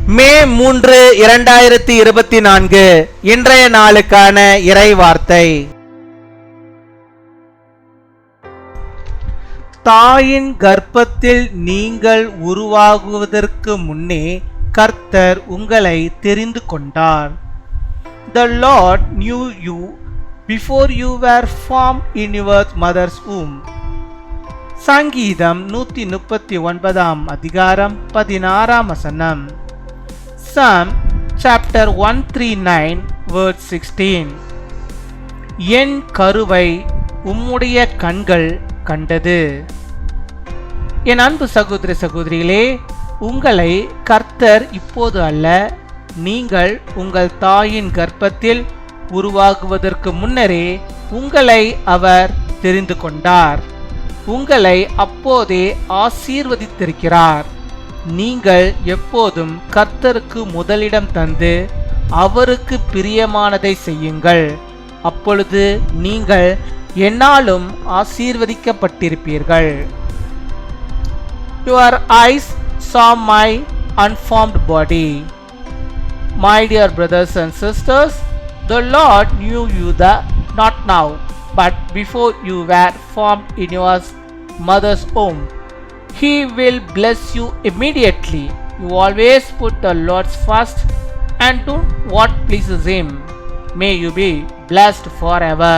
மே 3, 2024 இன்றைய நாளுக்கான இறை வார்த்தை. தாயின் கர்ப்பத்தில் நீங்கள் உருவாகுவதற்கு முன்னே கர்த்தர் உங்களை தெரிந்து கொண்டார். The Lord knew you before you were formed in your mother's womb. சங்கீதம் 139 அதிகாரம் 16 வசனம். Psalm chapter 139 verse 16. என் கருவை உம்முடைய கண்கள் கண்டது. என் அன்பு சகோதர சகோதரிகளே, உங்களை கர்த்தர் இப்போது அல்ல, நீங்கள் உங்கள் தாயின் கர்ப்பத்தில் உருவாகுவதற்கு முன்னரே உங்களை அவர் தெரிந்து கொண்டார். உங்களை அப்போதே ஆசீர்வதித்திருக்கிறார். நீங்கள் எப்போதும் கர்த்தருக்கு முதலிடம் தந்து அவருக்கு பிரியமானதை செய்யுங்கள். அப்பொழுது நீங்கள் என்னாலும் ஆசீர்வதிக்கப்பட்டிருப்பீர்கள். Your eyes saw my unformed body. My dear brothers and sisters, the Lord knew you not now, but before you were formed in your mother's womb. He will bless you immediately. You always put the Lord first and do what pleases Him. May you be blessed forever.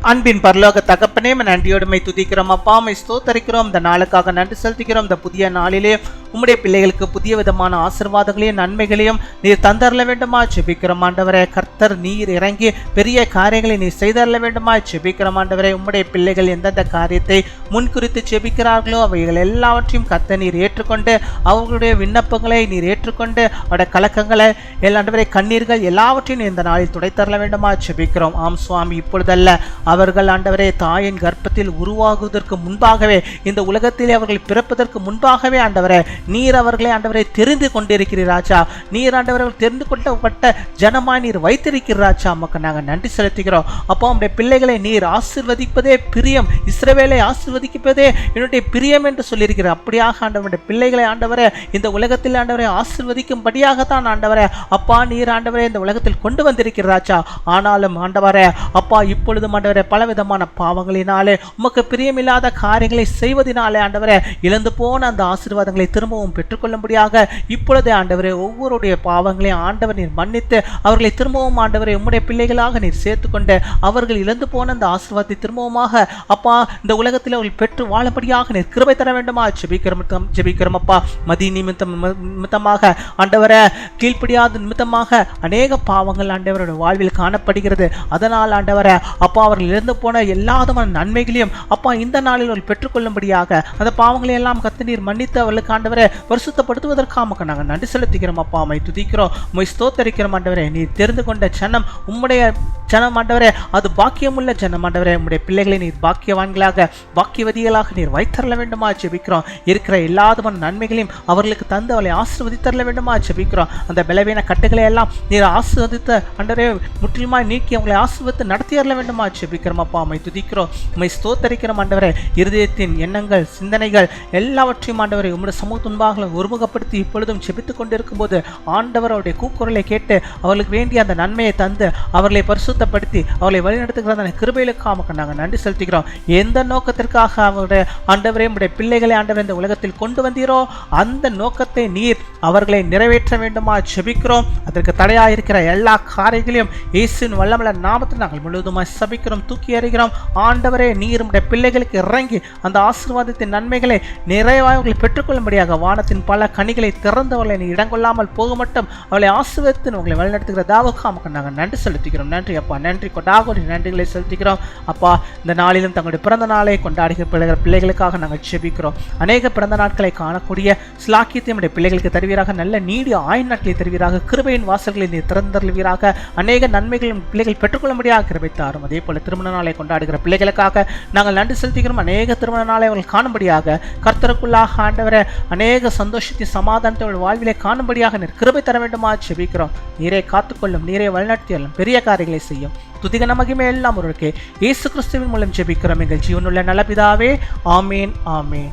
அன்பின் பரலோக தகப்பனே, நன்றியோடுமை துதிக்கிறோம் அப்பா, ஸ்தோத்தரிக்கிறோம். இந்த நாளுக்காக நன்றி செலுத்துகிறோம். இந்த புதிய நாளிலே உம்முடைய பிள்ளைகளுக்கு புதிய விதமான ஆசீர்வாதங்களையும் நன்மைகளையும் நீர் தந்தரல வேண்டுமா ஜெபிக்கிறோம் ஆண்டவரே. கர்த்தர் நீர் இறங்கி பெரிய காரியங்களை நீர் செய்தரல வேண்டுமா ஜெபிக்கிறோம் ஆண்டவரே. உம்முடைய பிள்ளைகள் எந்தெந்த காரியத்தை முன்குறித்து ஜெபிக்கிறார்களோ அவைகள் எல்லாவற்றையும் கர்த்தர் நீர் ஏற்றுக்கொண்டு அவர்களுடைய விண்ணப்பங்களை நீர் ஏற்றுக்கொண்டு அவருடைய கலக்கங்களை ஆண்டவரே கண்ணீர்கள் எல்லாவற்றையும் இந்த நாளில் துடைத்தரல வேண்டுமா ஜெபிக்கிறோம். ஆம் சுவாமி, இப்பொழுதல்ல, அவர்கள் ஆண்டவரே தாயின் கர்ப்பத்தில் உருவாகுவதற்கு முன்பாகவே, இந்த உலகத்திலே அவர்கள் பிறப்பதற்கு முன்பாகவே ஆண்டவரே நீர் அவர்களை ஆண்டவரை தெரிந்து கொண்டிருக்கிறீர் ராஜா. நீர் ஆண்டவர்கள் தெரிந்து கொள்ளப்பட்ட ஜனமாய் நீர் வைத்திருக்கிறீர் ராஜா. மக்கள் நாங்கள் நன்றி செலுத்துகிறோம் அப்போ. உடைய பிள்ளைகளை நீர் ஆசீர்வதிப்பதே பிரியம், இஸ்ரவேலை ஆசீர்வதிப்பதே என்னுடைய பிரியம் என்று சொல்லியிருக்கிறார். அப்படியாக ஆண்டவருடைய பிள்ளைகளை ஆண்டவரே இந்த உலகத்தில் ஆண்டவரை ஆசீர்வதிக்கும்படியாகத்தான் ஆண்டவரே அப்பா நீர் ஆண்டவரே இந்த உலகத்தில் கொண்டு வந்திருக்கிறார் ராஜா. ஆனாலும் ஆண்டவரே அப்பா இப்பொழுதும் ஆண்டவரே பலவிதமான பாவங்களினாலே உமக்கு பிரியமில்லாத காரியங்களை செய்வதனாலே ஆண்டவரே இழந்து போன அந்த ஆசீர்வாதங்களை திரும்பவும் பெற்றுக்கொள்ளும்படியாக இப்பொழுதே ஆண்டவரே ஒவ்வொருடைய பாவங்களையும் ஆண்டவர் நீர் மன்னித்து அவர்களை திரும்பவும் ஆண்டவரை உம்முடைய பிள்ளைகளாக நீர் சேர்த்துக்கொண்டு அவர்கள் இழந்து போன அந்த ஆசீர்வாதத்தை திரும்பவுமாக அப்பா இந்த உலகத்தில் அவர்கள் பெற்று வாழும்படியாக நீர் கிருபை தர வேண்டுமா ஜெபிக்கிறோம் அப்பா. மதி நிமித்தமாக ஆண்டவரை கீழ்ப்படியாத நிமித்தமாக அநேக பாவங்கள் ஆண்டவருடைய வாழ்வில் காணப்படுகிறது. அதனால் ஆண்டவரை அப்பா அவர்கள் இழந்து போன எல்லா விதமான நன்மைகளையும் அப்பா இந்த நாளில் அவர்கள் பெற்றுக்கொள்ளும்படியாக அந்த பாவங்களை எல்லாம் கர்த்தர் நீர் மன்னித்து அவர்களுக்கு ஆண்டவரை பரிசுத்தப்படுத்துவதற்காக நாங்கள் நன்றி செலுத்துகிறோம் அப்பா. உம்மை துதிக்கிறோம், உம்மை ஸ்தோத்தரிக்கிறோம் ஆண்டவரே. நீர் தெரிந்து கொண்ட ஜனம் உம்முடைய ஜனம் ஆண்டவரே, அது பாக்கியமுள்ள ஜனம் ஆண்டவரே. உம்முடைய பிள்ளைகளை நீர் பாக்கியவான்களாக பாக்கியவதிகளாக நீர் வைத்தரல வேண்டுமா ஜெபிக்கிறோம். இருக்கிற எல்லா விதமான நன்மைகளையும் அவர்களுக்கு தந்து அவளை ஆசீர்வதித்தரல வேண்டுமா ஜெபிக்கிறோம். அந்த பலவீன கட்டுகளை எல்லாம் நீர் ஆசீர்வதித்த ஆண்டவரே முற்றிலுமாய் நீக்கி அவங்களை ஆசீர்வதித்து நடத்தியறல வேண்டுமா ஜெபிக்கிறோம் அப்பா. உம்மை துதிக்கிறோம், உம்மை ஸ்தோத்தரிக்கிறோம் ஆண்டவரே. இருதயத்தின் எண்ணங்கள் சிந்தனைகள் எல்லாவற்றையும் ஆண்டவரை உம்முடைய சமூக துன்பாக ஒருமுகப்படுத்தி இப்பொழுதும் ஜெபித்துக் கொண்டிருக்கும் போது ஆண்டவர் அவருடைய கூக்குரலை கேட்டு அவர்களுக்கு வேண்டிய அந்த நன்மையை தந்து அவர்களை பரிசுத்தப்படுத்தி அவர்களை வழிநடத்துகிற அந்த கிருபைகளுக்காக நாங்கள் நன்றி செலுத்துகிறோம். எந்த நோக்கத்திற்காக அவருடைய ஆண்டவரே உடைய பிள்ளைகளை ஆண்டவர் இந்த உலகத்தில் கொண்டு வந்தீரோ அந்த நோக்கத்தை நீர் அவர்களை நிறைவேற்ற வேண்டுமா ஜெபிக்கிறோம். அதற்கு தடையாயிருக்கிற எல்லா காரியங்களையும் இயேசுவின் வல்லமையுள்ள நாமத்தில் நாங்கள் முழுவதுமாய் சபிக்கிறோம், தூக்கி எறிகிறோம். ஆண்டவரே நீர் உடைய பிள்ளைகளுக்கு இறங்கி அந்த ஆசீர்வாதத்தின் நன்மைகளை நிறைவாக அவர்கள் பெற்றுக்கொள்ளும்படியாக வானத்தின் பல கனிகளை திறந்தவர்களை நீ இடங்கொள்ளாமல் போக மட்டும் அவளை ஆசீர்வதித்து உங்களை வழிநடத்துகிற தாவுக்கு நாங்கள் நன்றி செலுத்துகிறோம். நன்றி அப்பா, நன்றி கொண்டாடி நன்றிகளை செலுத்துகிறோம் அப்பா. இந்த நாளிலும் தங்களுடைய பிறந்த நாளை கொண்டாடுகிற பிள்ளைகளுக்காக நாங்கள் ஜெபிக்கிறோம். அநேக பிறந்த நாட்களை காணக்கூடிய ஸ்லாக்கியத்தை நம்முடைய பிள்ளைகளுக்கு தருவீராக, நல்ல நீடிய ஆயுள் நாட்களை தருவீராக, கிருபையின் வாசல்களை நீ திறந்தருவீராக, அநேக நன்மைகளும் பிள்ளைகள் பெற்றுக்கொள்ளும்படியாக கிருபை தாரும். அதே போல திருமண நாளை கொண்டாடுகிற பிள்ளைகளுக்காக நாங்கள் நன்றி செலுத்துகிறோம். அநேக திருமண நாளை அவர்கள் காணும்படியாக கர்த்தருக்குள்ளாக ஆண்டவரை அநேக சந்தோஷத்தை சமாதானத்தை வாழ்விலை காணும்படியாக நீர் கிருபை தர வேண்டுமா ஜெபிக்கிறோம். நீரை காத்துக்கொள்ளும், நீரை வழிநடத்தியும் பெரிய காரியங்களை செய்யும். துதிகன மகிமை எல்லாம் ஒருவருக்கே இயேசு கிறிஸ்துவின் மூலம் ஜெபிக்கிறோம் எங்கள் ஜீவனுள்ள நல்ல பிதாவே. ஆமேன், ஆமேன்.